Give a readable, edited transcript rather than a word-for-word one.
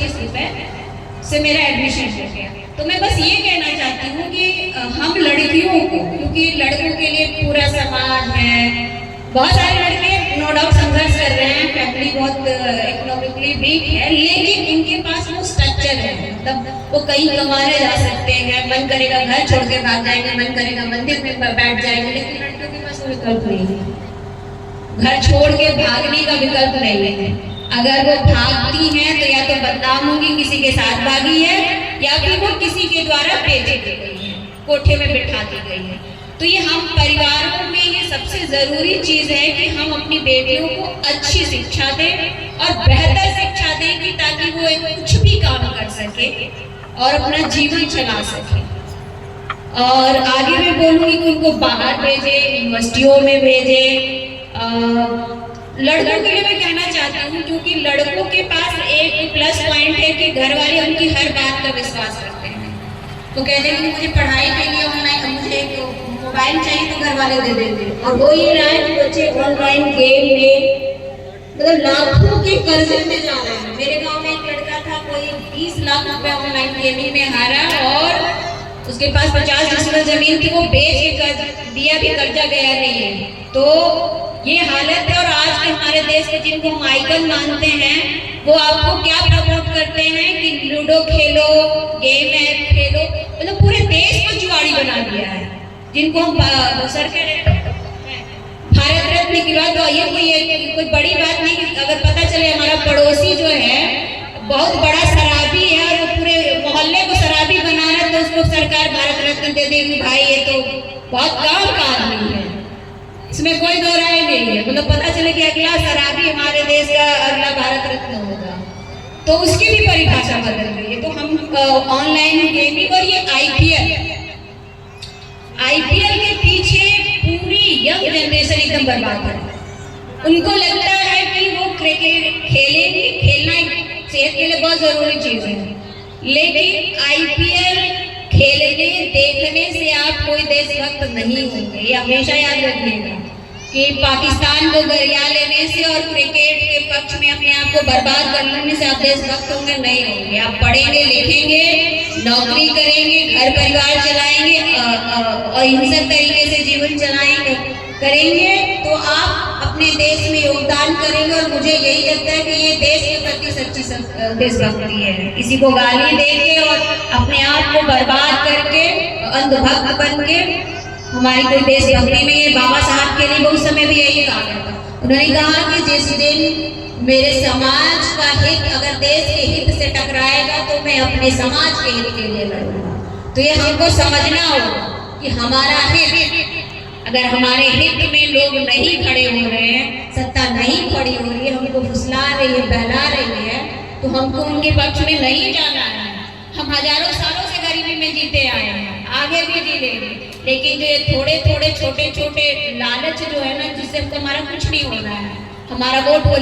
₹25 से मेरा एडमिशन हो गया। तो मैं बस ये कहना चाहती हूँ कि हम लड़कियों को, क्योंकि लड़कों के लिए पूरा समाज है, बहुत सारे लड़के नो डाउट संघर्ष कर रहे हैं, फैमिली बहुत इकोनॉमिकली वीक है, लेकिन इनके पास वो स्ट्रक्चर है, मतलब वो कहीं कमाने जा सकते हैं, मन करेगा घर छोड़ के भाग जाएंगे, मन करेगा मंदिर में बैठ जाएंगे, लेकिन लड़कियों के पास वो विकल्प नहीं है, घर छोड़ के भागने का विकल्प नहीं है। अगर वो भागती हैं तो या तो बदनाम होंगी, किसी के साथ भागी है, या फिर वो किसी के द्वारा भेजी गई है, कोठे में बिठा दी गई है। तो ये हम परिवारों में ये सबसे जरूरी चीज है कि हम अपनी बेटियों को अच्छी शिक्षा दें और बेहतर शिक्षा दें कि ताकि वो कुछ भी काम कर सके और अपना जीवन चला सके। और आगे मैं बोलूँगी कि उनको बाहर भेजे, यूनिवर्सिटियों में भेजे। लड़कों के लिए मैं कहना चाहती हूँ, क्योंकि लड़कों के पास एक प्लस पॉइंट है कि घर वाले उनकी हर बात का विश्वास करते हैं। तो कहते हैं कि मुझे पढ़ाई के लिए ऑनलाइन, मुझे मोबाइल चाहिए तो घर वाले दे देंगे, और वो ये रहा है कि बच्चे ऑनलाइन गेम में मतलब लाखों के कर्जे में जा रहे हैं। मेरे गांव में एक लड़का था, कोई 20 लाख रुपए ऑनलाइन गेमिंग में हारा, और उसके पास 50 डिसमिल जमीन थी, वो बेच के कर्ज दिया भी, कर्जा गया नहीं है। तो ये हालत है। और आज के हमारे देश के जिनको हम आइकन मानते हैं, वो आपको क्या प्रमोट करते हैं कि लूडो खेलो, गेम ऐप खेलो, मतलब पूरे देश को जुआड़ी बना दिया है। जिनको हम भारत रत्न की बात, तो ये कोई बड़ी बात नहीं। अगर पता चले हमारा पड़ोसी जो है बहुत बड़ा शराबी है और वो पूरे मोहल्ले को शराबी बना रहा है, तो उसको सरकार भारत रत्न दे देगी, भाई ये तो बहुत काम का आदमी है, इसमें कोई दो राय नहीं है। मतलब पता चले कि अगला शराबी हमारे देश का अगला भारत रत्न होगा, तो उसकी भी परिभाषा बदल गई है। तो हम ऑनलाइन गेमिंग और ये आईपीएल के पीछे पूरी यंग जनरेशन एकदम बर्बाद है। उनको लगता है कि वो क्रिकेट खेलेंगे, खेलना सेहत के लिए बहुत जरूरी चीज है, लेकिन आईपीएल खेलने देखने से आप कोई देशभक्त नहीं होंगे। ये हमेशा याद रखिएगा कि पाकिस्तान को गरिया लेने से और क्रिकेट के पक्ष में अपने आप को बर्बाद कर लेने से आप देशभक्त होंगे नहीं होंगे। आप पढ़ेंगे, लिखेंगे, नौकरी करेंगे, घर परिवार चलाएंगे और हिंसक तरीके से जीवन चलाएंगे करेंगे तो आप अपने देश में योगदान करेंगे। और मुझे यही लगता है कि ये देश के प्रति सच्ची देशभक्ति है। किसी को गाली देके और अपने आप को बर्बाद करके अंधभक्त बन के हमारी कोई देशभक्ति नहीं है। बाबा साहब के लिए उस समय भी यही कहा गया था, उन्होंने कहा कि जिस दिन मेरे समाज का हित अगर देश के हित से टकराएगा तो मैं अपने समाज के हित के लिए लड़ूंगा। तो ये हमको समझना होगा कि हमारा हित, अगर हमारे हित में लोग नहीं खड़े हो रहे हैं, सत्ता नहीं खड़ी हो रही है, हमको फुसला रही है, बहला रही है, तो हमको उनके पक्ष में नहीं जाना है। हम हजारों सालों से गरीबी में जीते आए हैं, आगे भी जी लेंगे, लेकिन जो ये थोड़े थोड़े छोटे छोटे लालच जो है ना, जिससे हमको हमारा कुछ नहीं हो रहा है, हमारा वोट वो